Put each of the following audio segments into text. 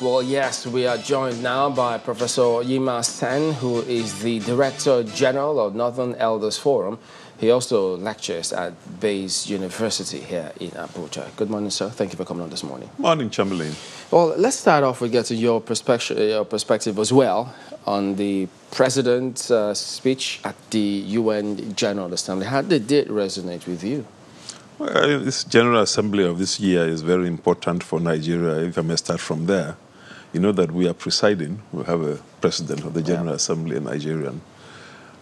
Well, yes, we are joined now by Professor Yima Sen, who is the Director General of Northern Elders Forum. He also lectures at Bayes University here in Abuja. Good morning, sir. Thank you for coming on this morning. Morning, Chamberlain. Well, let's start off with getting your perspective as well on the President's speech at the UN General Assembly. How did it resonate with you? Well, this General Assembly of this year is very important for Nigeria, if I may start from there. You know that we are presiding. We have a president of the General Assembly, a Nigerian.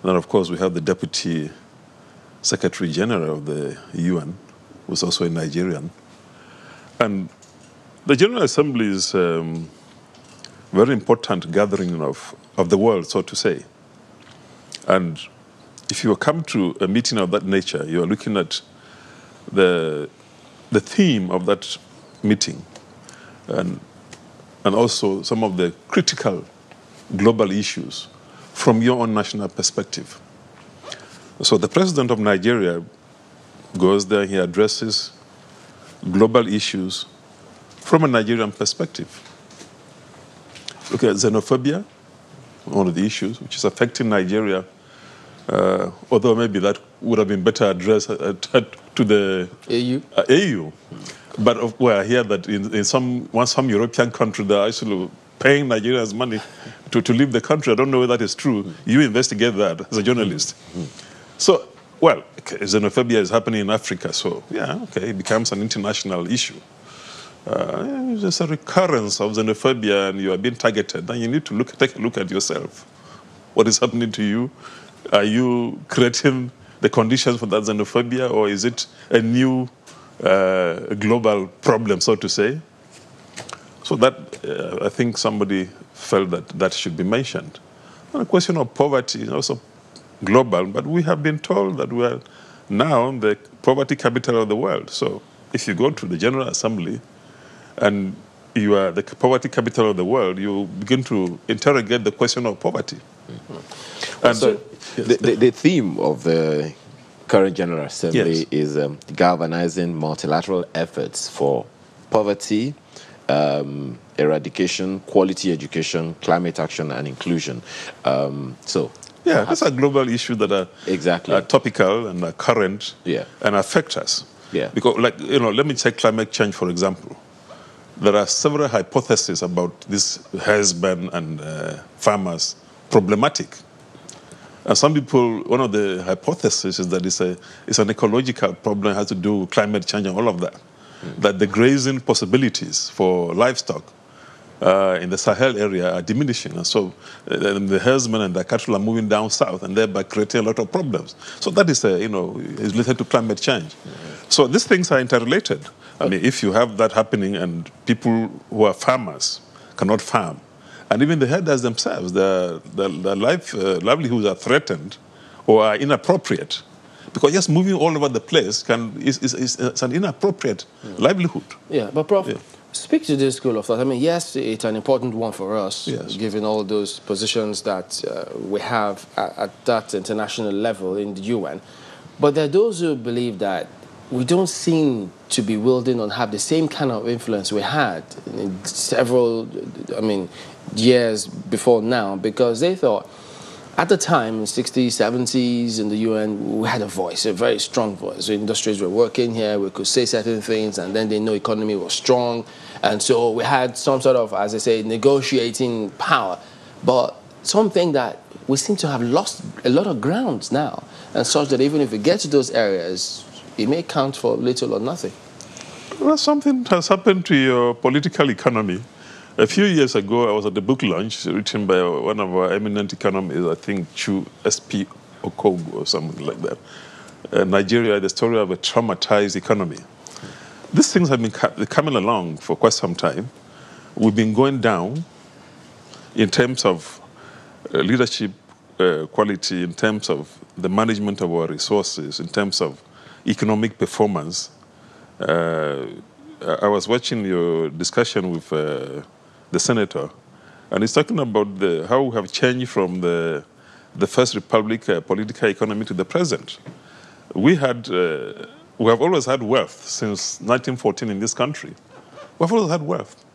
And of course, we have the Deputy Secretary General of the UN, who's also a Nigerian. And the General Assembly is a very important gathering of the world, so to say. And if you come to a meeting of that nature, you are looking at the theme of that meeting and also some of the critical global issues from your own national perspective. So the president of Nigeria goes there, he addresses global issues from a Nigerian perspective. Look at xenophobia, one of the issues which is affecting Nigeria, although maybe that would have been better addressed to the AU. But I hear that in some European country, they're actually paying Nigerians money to leave the country. I don't know whether that is true. You investigate that as a journalist. So, well, xenophobia is happening in Africa, so it becomes an international issue. There's a recurrence of xenophobia and you are being targeted, then you need to take a look at yourself. What is happening to you? Are you creating the conditions for that xenophobia, or is it a new global problem, so to say? So that, I think somebody felt that should be mentioned. And the question of poverty is also global, but we have been told that we are now the poverty capital of the world. So if you go to the General Assembly and you are the poverty capital of the world, you begin to interrogate the question of poverty. And so the theme of the current General Assembly is galvanizing multilateral efforts for poverty, eradication, quality education, climate action, and inclusion. These are global issues that are topical and are current and affect us. Because, let me take climate change, for example. There are several hypotheses about this herdsmen and farmers problematic. And some people, one of the hypotheses is that it's an ecological problem, it has to do with climate change and all of that. That the grazing possibilities for livestock in the Sahel area are diminishing. And so the herdsmen and the cattle are moving down south and thereby creating a lot of problems. So that is, is related to climate change. So these things are interrelated. I mean, if you have that happening and people who are farmers cannot farm, and even the herders themselves, their livelihoods are threatened or are inappropriate. Because just moving all over the place is an inappropriate livelihood. Yeah, but Prof, speak to this school of thought. I mean, yes, it's an important one for us, given all those positions that we have at that international level in the UN. But there are those who believe that we don't seem to be wielding or have the same kind of influence we had in several, years before now, because they thought at the time, in the 60s, 70s, in the UN, we had a voice, a very strong voice. The industries were working here, we could say certain things, and then they know economy was strong. And so we had some sort of, as I say, negotiating power. But something that we seem to have lost a lot of grounds now, and such that even if we get to those areas, it may count for little or nothing. Well, something has happened to your political economy. A few years ago, I was at the book launch written by one of our eminent economists, I think Chu S.P. Okogu or something like that. Nigeria, the story of a traumatized economy. These things have been coming along for quite some time. We've been going down in terms of leadership quality, in terms of the management of our resources, in terms of economic performance. I was watching your discussion with the senator, and he's talking about how we have changed from the First Republic political economy to the present. We have always had wealth since 1914 in this country. We've always had wealth.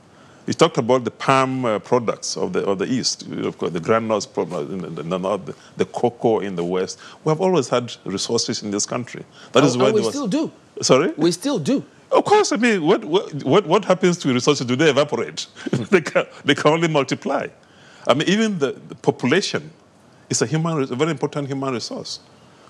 He talked about the palm products of the East, of course, the granules, in the North, the cocoa in the West. We have always had resources in this country. That is why we still do. Sorry? We still do. Of course, I mean, what happens to resources? Do they evaporate? they can only multiply. I mean, even the population is a very important human resource.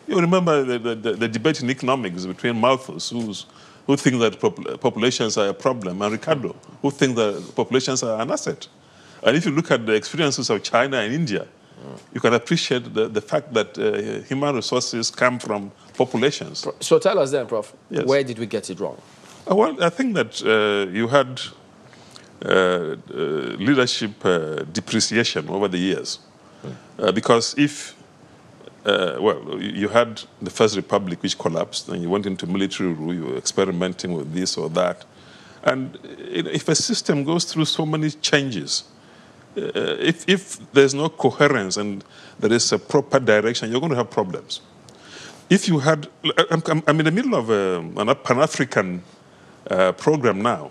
You remember the debate in economics between Malthus, who think that populations are a problem, and Ricardo, who think that populations are an asset. And if you look at the experiences of China and India, you can appreciate the fact that human resources come from populations. So tell us then, Prof, yes. Where did we get it wrong? Well, I think that you had leadership depreciation over the years. Because if, you had the First Republic, which collapsed, and you went into military rule, you were experimenting with this or that. And if a system goes through so many changes, if there's no coherence and there is a proper direction, you're going to have problems. If you had, I'm in the middle of a Pan-African program now,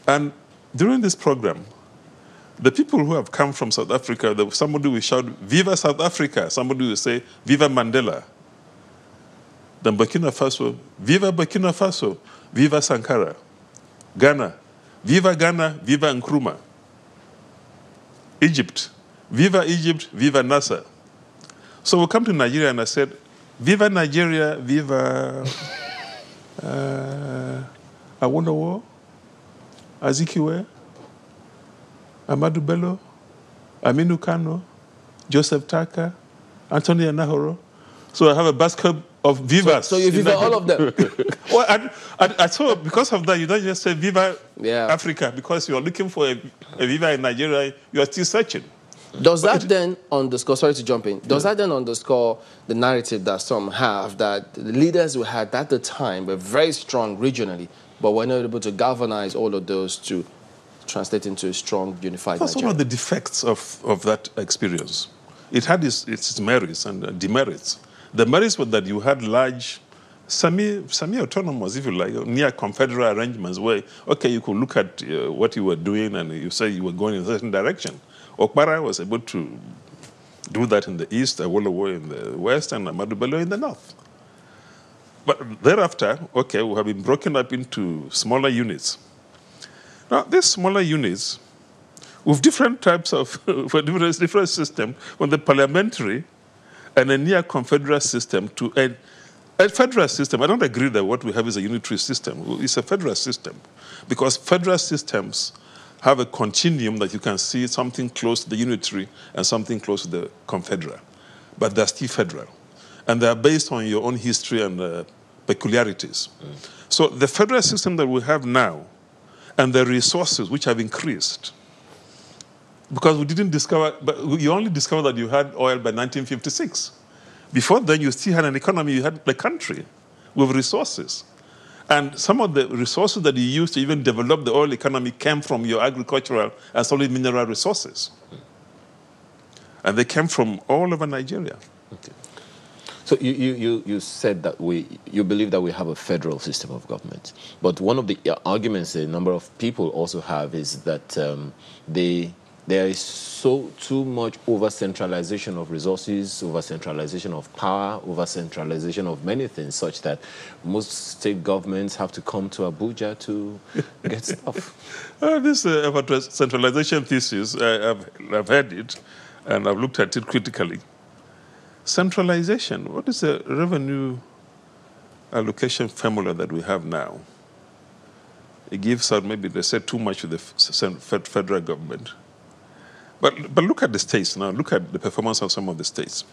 and during this program, the people who have come from South Africa, somebody will shout, "Viva South Africa!" Somebody will say, "Viva Mandela!" Then Burkina Faso, "Viva Burkina Faso! Viva Sankara!" Ghana, "Viva Ghana! Viva Nkrumah!" Egypt, "Viva Egypt! Viva Nasser!" So we come to Nigeria and I said, "Viva Nigeria! Viva Awolowo, Azikiwe, Ahmadu Bello, Aminu Kano, Joseph Taka, Anthony Anahoro." So I have a basket of vivas. So you viva all of them? Well, I saw because of that, you don't just say Viva Africa, because you're looking for a Viva in Nigeria, you are still searching. Does that then underscore, sorry to jump in, does that then underscore the narrative that some have, that the leaders we had at the time were very strong regionally, but were not able to galvanize all of those to translate into a strong, unified That's Nigeria? one of the defects of that experience. It had its merits and demerits. The merits were that you had large, semi-autonomous, if you like, near confederal arrangements where, okay, you could look at what you were doing and you say you were going in a certain direction. Okpara was able to do that in the east, Awolowo in the west, and Ahmadu Bello in the north. But thereafter, okay, we have been broken up into smaller units. Now, these smaller units, with different types of, different systems, from the parliamentary and a near confederal system to a federal system. I don't agree that what we have is a unitary system. It's a federal system, because federal systems have a continuum that you can see something close to the unitary and something close to the confederal. But they're still federal. And they're based on your own history and peculiarities. So the federal system that we have now and the resources which have increased, because we didn't discover, but you only discovered that you had oil by 1956. Before then, you still had an economy, you had a country with resources. And some of the resources that you used to even develop the oil economy came from your agricultural and solid mineral resources. And they came from all over Nigeria. Okay. So you said that you believe that we have a federal system of government. But one of the arguments a number of people also have is that there is too much over-centralization of resources, over-centralization of power, over-centralization of many things, such that most state governments have to come to Abuja to get stuff. This centralization thesis, I've heard it, and I've looked at it critically. Centralization, what is the revenue allocation formula that we have now? It gives out, maybe they say too much to the federal government. But look at the states now. Look at the performance of some of the states.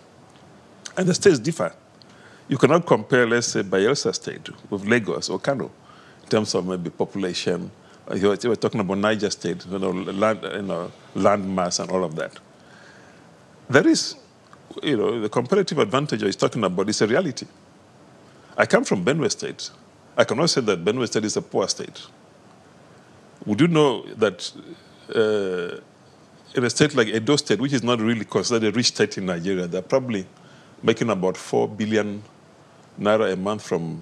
And the states differ. You cannot compare, let's say, Bayelsa State with Lagos or Kano in terms of maybe population. You were talking about Niger State, land mass and all of that. There is, the comparative advantage I was talking about is a reality. I come from Benue State. I cannot say that Benue State is a poor state. Would you know that in a state like Edo State, which is not really considered a rich state in Nigeria, they're probably making about 4 billion naira a month from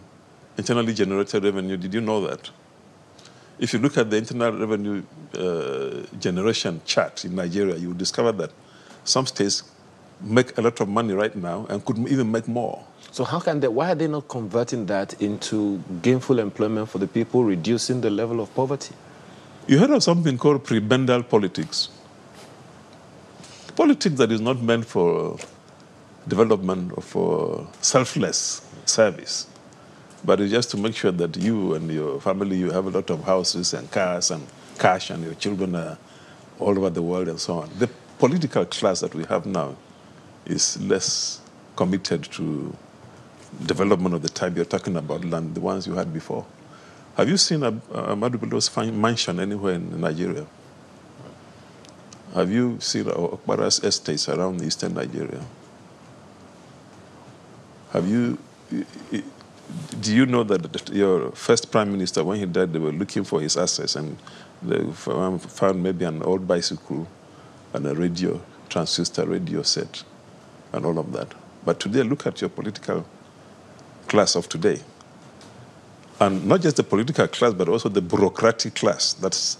internally generated revenue? Did you know that? if you look at the internal revenue generation chart in Nigeria, you will discover that some states make a lot of money right now and could even make more. So why are they not converting that into gainful employment for the people, reducing the level of poverty? You heard of something called prebendal politics. Politics that is not meant for development or for selfless service, but it's just to make sure that you and your family, you have a lot of houses and cars and cash, and your children are all over the world and so on. The political class that we have now is less committed to development of the type you're talking about than the ones you had before. Have you seen Ahmadu Bello's mansion anywhere in Nigeria? Have you seen Buharis estates around eastern Nigeria? Do you know that your first prime minister, when he died, they were looking for his assets, and they found maybe an old bicycle and a radio, transistor radio set, and all of that. But today, look at your political class of today. And not just the political class, but also the bureaucratic class that's,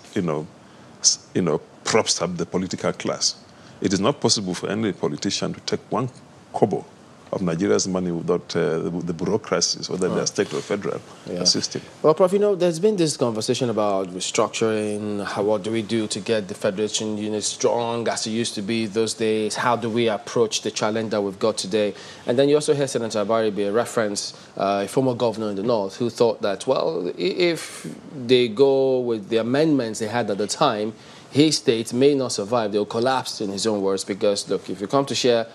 props up the political class. It is not possible for any politician to take one kobo of Nigeria's money without the bureaucracies, whether they are state or federal, assisting. Well, Prof, there's been this conversation about restructuring. What do we do to get the Federation unit strong as it used to be those days? How do we approach the challenge that we've got today? And then you also hear Senator Abaribe reference a former governor in the North who thought that, well, if they go with the amendments they had at the time, his state may not survive. They'll collapse, in his own words, because, look, if you come to share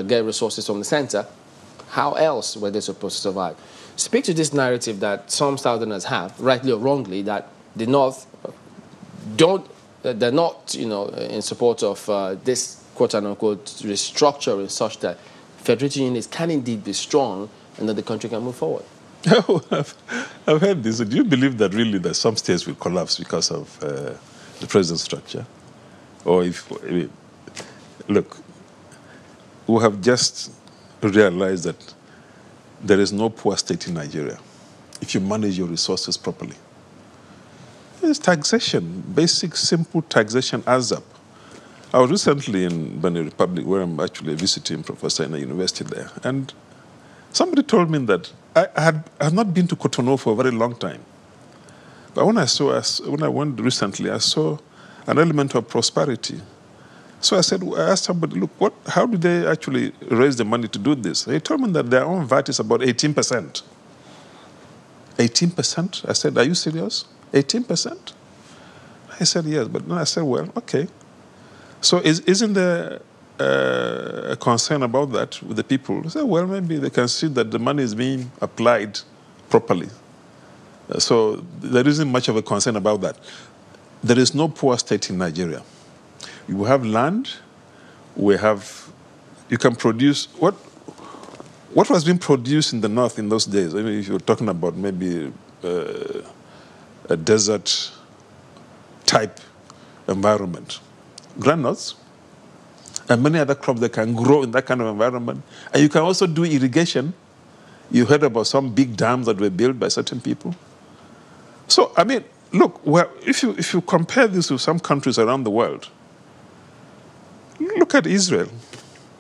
get resources from the center, how else were they supposed to survive? Speak to this narrative that some Southerners have, rightly or wrongly, that the North they're not, in support of this quote-unquote restructuring such that Federation units can indeed be strong and that the country can move forward. I've heard this. Do you believe that really that some states will collapse because of the present structure? Or look, we have just realized that there is no poor state in Nigeria if you manage your resources properly. It's taxation, basic, simple taxation adds up. I was recently in Benin Republic, where I'm actually a visiting professor in a university there, and somebody told me that I have not been to Cotonou for a very long time. But when I went recently, I saw an element of prosperity. So I asked somebody, look, how do they actually raise the money to do this? They told me that their own VAT is about 18%. 18%? I said, are you serious? 18%? I said, yes. But then I said, well, okay. So isn't there a concern about that with the people? They said, well, maybe they can see that the money is being applied properly. So there isn't much of a concern about that. There is no poor state in Nigeria. You have land, you can produce, what was being produced in the North in those days? I mean, if you're talking about maybe a desert type environment, granules, and many other crops that can grow in that kind of environment. And you can also do irrigation. You heard about some big dams that were built by certain people. So, I mean, look, if you compare this with some countries around the world, look at Israel.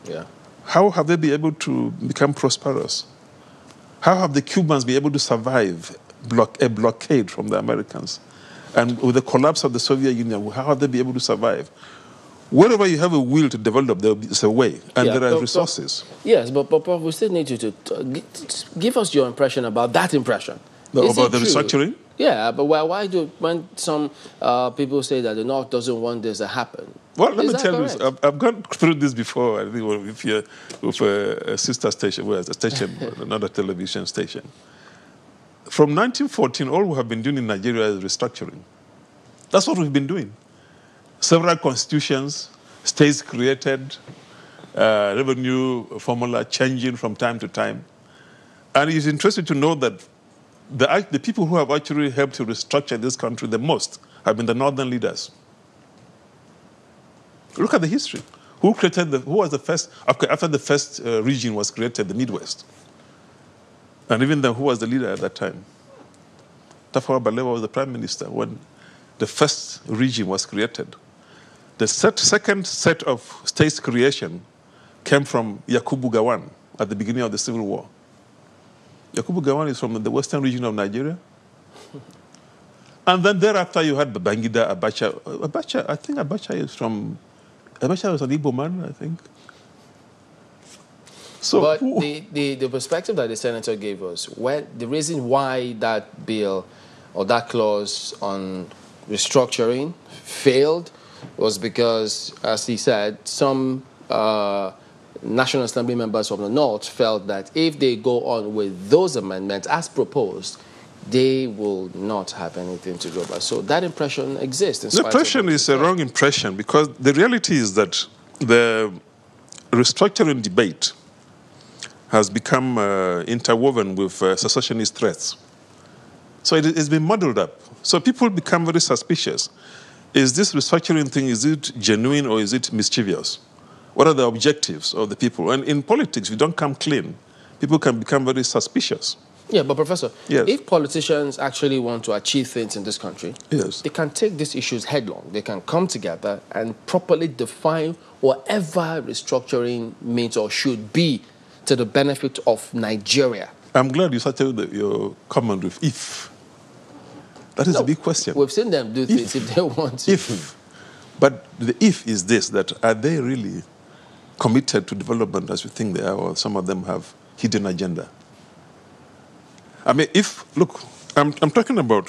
Yeah. How have they been able to become prosperous? How have the Cubans been able to survive a blockade from the Americans? And with the collapse of the Soviet Union, how have they been able to survive? Wherever you have a will to develop, there is a way, and there are resources. Yes, but we still need you to give us your impression about that impression. About the restructuring? Yeah, but when some people say that the North doesn't want this to happen? Well, let me tell you, I've gone through this before. I think with a sister station, well, a station, another television station. From 1914, all we have been doing in Nigeria is restructuring. That's what we've been doing. Several constitutions, states created, revenue formula changing from time to time. And it's interesting to know that the people who have actually helped to restructure this country the most have been the northern leaders. Look at the history. Who was the first, after the first region was created, the Midwest? And even then, who was the leader at that time? Tafawa Balewa was the prime minister when the first regime was created. The second set of states creation came from Yakubu Gowon at the beginning of the Civil War. Yakubu Gowon is from the western region of Nigeria. And then thereafter you had Babangida, Abacha. I think Abacha was an Igbo man, I think. So, but the perspective that the senator gave us, the reason why that bill or that clause on restructuring failed was because, as he said, some National Assembly members from the North felt that if they go on with those amendments as proposed, they will not have anything to go by. So that impression exists. The impression is a wrong impression, because the reality is that the restructuring debate has become interwoven with secessionist threats. So it's been muddled up. So people become very suspicious. Is this restructuring thing, is it genuine or is it mischievous? What are the objectives of the people? And in politics, if you don't come clean, people can become very suspicious. Yeah, but Professor, yes, if politicians actually want to achieve things in this country, yes, they can take these issues headlong. They can come together and properly define whatever restructuring means or should be to the benefit of Nigeria. I'm glad you started your comment with if. That is a big question. We've seen them do things if they want to. If. But the if is this, that are they really committed to development as we think they are, or some of them have hidden agenda? I mean, look, I'm talking about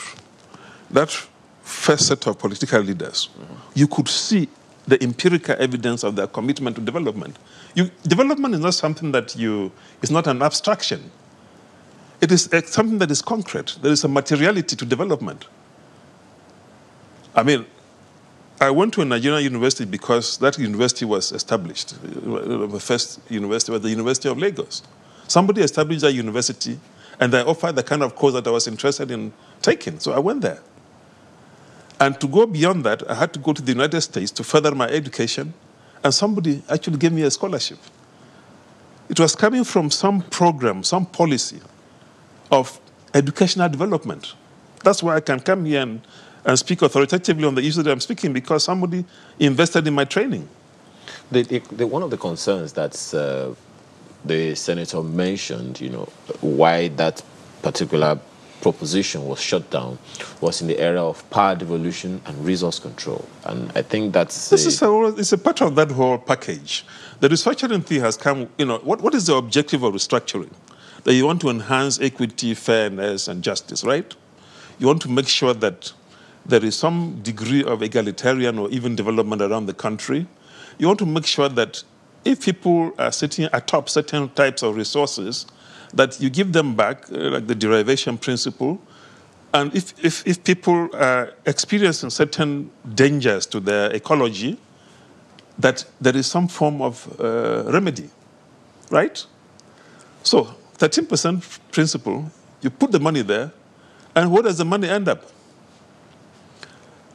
that first set of political leaders. Mm-hmm. You could see the empirical evidence of their commitment to development. Development is not something it's not an abstraction. It is something that is concrete. There is a materiality to development. I mean, I went to a Nigerian university because that university was established. The first university was the University of Lagos. Somebody established that university, and they offered the kind of course that I was interested in taking. So I went there. And to go beyond that, I had to go to the United States to further my education, and somebody actually gave me a scholarship. It was coming from some program, some policy of educational development. That's why I can come here and speak authoritatively on the issue that I'm speaking, because somebody invested in my training. One of the concerns that the senator mentioned, why that particular proposition was shut down, was in the area of power devolution and resource control. And I think that's... It's a part of that whole package. The restructuring thing has come, what is the objective of restructuring? That you want to enhance equity, fairness, and justice, right? You want to make sure that there is some degree of egalitarian or even development around the country. You want to make sure that if people are sitting atop certain types of resources, that you give them back, like the derivation principle. And if people are experiencing certain dangers to their ecology, that there is some form of remedy, right? So 13% principle, you put the money there, and where does the money end up?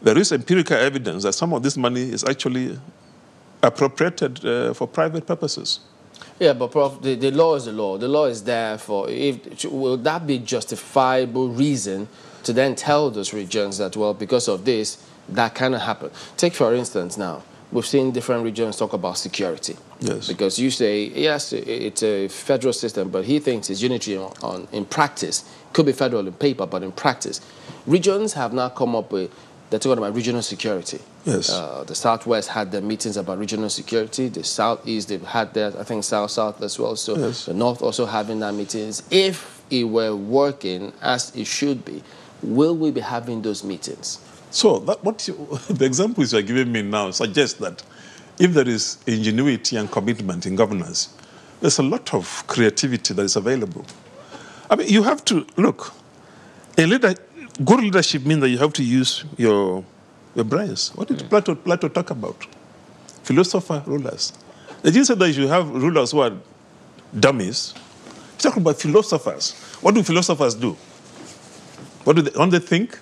There is empirical evidence that some of this money is actually appropriated for private purposes. Yeah, but Prof, the law is the law. The law is there for, will that be justifiable reason to then tell those regions that, well, because of this, that cannot happen? Take, for instance, now, we've seen different regions talk about security. Yes. Because you say, yes, it's a federal system, but he thinks it's unitary in practice. Could be federal in paper, but in practice. Regions have now come up with, they're talking about regional security. Yes. The Southwest had their meetings about regional security. The Southeast, they've had their, I think, South as well. So yes. The North also having their meetings. If it were working as it should be, will we be having those meetings? So the examples you're giving me now suggest that if there is ingenuity and commitment in governance, there's a lot of creativity that is available. I mean, you have to, look, good leadership means that you have to use your brains. What did Plato talk about? Philosopher, rulers. They didn't say that you have rulers who are dummies. He's talking about philosophers. What do philosophers do? Don't they think?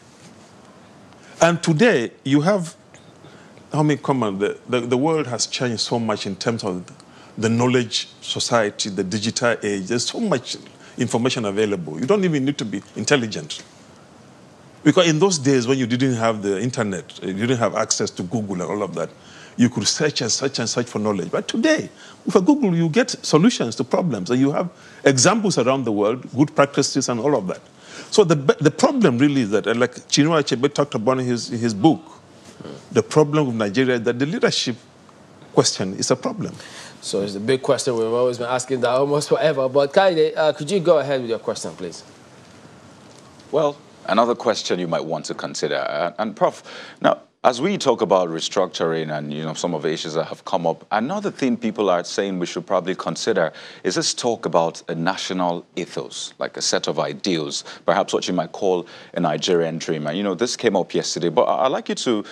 And today, you have, the world has changed so much in terms of the knowledge society, the digital age. There's so much information available. You don't even need to be intelligent. Because in those days when you didn't have the internet, you didn't have access to Google and all of that, you could search and search and search for knowledge. But today, with Google, you get solutions to problems, and you have examples around the world, good practices and all of that. So the problem really is that, like Chinua Achebe talked about in his book, the problem with Nigeria is that the leadership question is a problem. So it's a big question. We've always been asking that almost forever. But Kaide, could you go ahead with your question, please? Well, another question you might want to consider, and Prof, now, as we talk about restructuring and some of the issues that have come up, another thing people are saying we should probably consider is this talk about a national ethos, like a set of ideals, perhaps what you might call a Nigerian dream. And this came up yesterday, but I'd like you to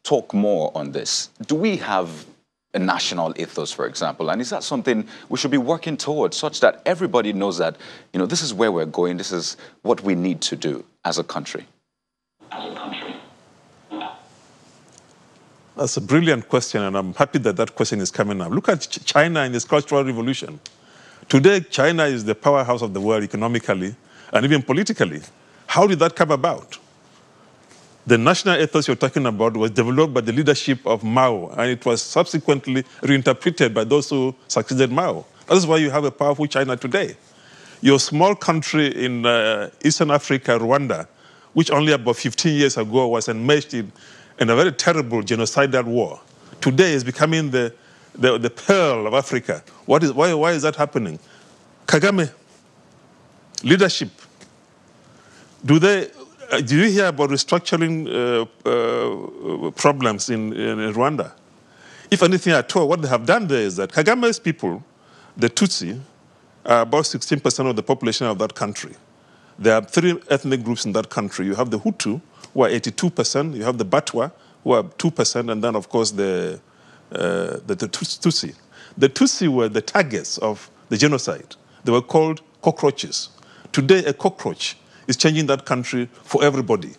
talk more on this. Do we have a national ethos, for example, and is that something we should be working towards, such that everybody knows that this is where we're going, this is what we need to do as a country? That's a brilliant question, and I'm happy that that question is coming up. Look at China in its Cultural Revolution. Today, China is the powerhouse of the world economically and even politically. How did that come about? The national ethos you're talking about was developed by the leadership of Mao, and it was subsequently reinterpreted by those who succeeded Mao. That is why you have a powerful China today. Your small country in Eastern Africa, Rwanda, which only about 15 years ago was enmeshed in a very terrible genocidal war, today is becoming the pearl of Africa. Why is that happening? Kagame, leadership. Do you hear about restructuring problems in Rwanda? If anything at all, what they have done there is that Kagame's people, the Tutsi, are about 16% of the population of that country. There are 3 ethnic groups in that country. You have the Hutu, who are 82%, you have the Batwa, who are 2%, and then, of course, the Tutsi. The Tutsi were the targets of the genocide. They were called cockroaches. Today, a cockroach is changing that country for everybody.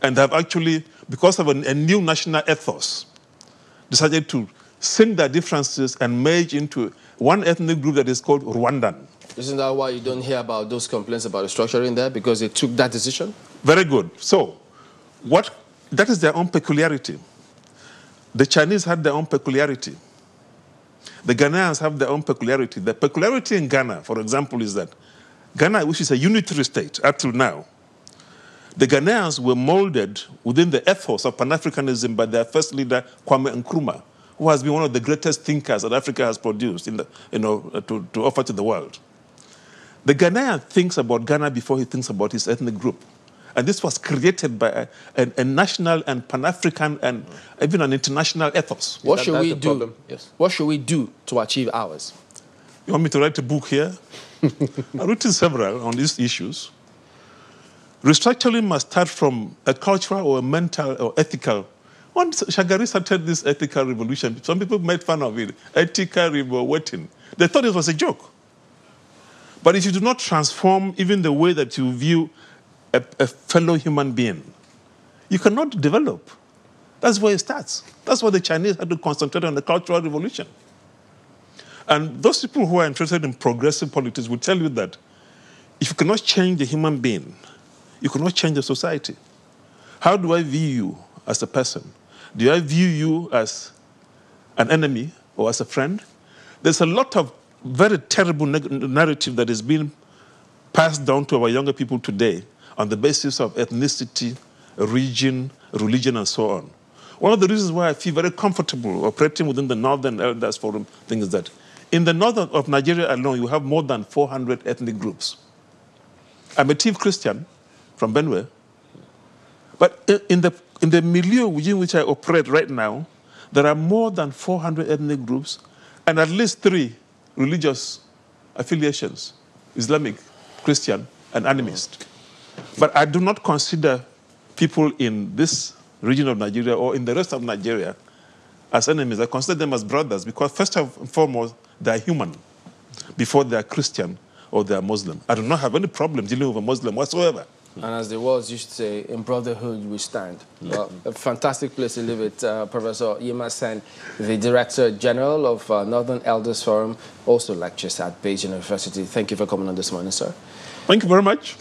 And they have actually, because of a new national ethos, decided to sink their differences and merge into one ethnic group that is called Rwandan. Isn't that why you don't hear about those complaints about restructuring there? Because they took that decision? Very good. So, that is their own peculiarity. The Chinese had their own peculiarity. The Ghanaians have their own peculiarity. The peculiarity in Ghana, for example, is that Ghana, which is a unitary state up till now, the Ghanaians were molded within the ethos of Pan-Africanism by their first leader, Kwame Nkrumah, who has been one of the greatest thinkers that Africa has produced to offer to the world. The Ghanaian thinks about Ghana before he thinks about his ethnic group. And this was created by a national and Pan-African and even an international ethos. What should we do? Yes. What should we do to achieve ours? You want me to write a book here? I've written several on these issues. Restructuring must start from a cultural or a mental or ethical. Once Shagari started this ethical revolution, some people made fun of it. Ethical revolution. They thought it was a joke. But if you do not transform even the way that you view a fellow human being, you cannot develop. That's where it starts. That's why the Chinese had to concentrate on the Cultural Revolution. And those people who are interested in progressive politics will tell you that if you cannot change the human being, you cannot change the society. How do I view you as a person? Do I view you as an enemy or as a friend? There's a lot of very terrible narrative that is being passed down to our younger people today on the basis of ethnicity, region, religion, and so on. One of the reasons why I feel very comfortable operating within the Northern Elders Forum thing is that in the north of Nigeria alone, you have more than 400 ethnic groups. I'm a Tiv Christian from Benue, but in the milieu within which I operate right now, there are more than 400 ethnic groups and at least 3 religious affiliations, Islamic, Christian, and animist. But I do not consider people in this region of Nigeria or in the rest of Nigeria as enemies. I consider them as brothers because first and foremost, they are human before they are Christian or they are Muslim. I do not have any problem dealing with a Muslim whatsoever. And as the words used to say, in brotherhood we stand. Well, a fantastic place to live it. Professor Yema Sen, the Director General of Northern Elders Forum, also lectures at Beijing University. Thank you for coming on this morning, sir. Thank you very much.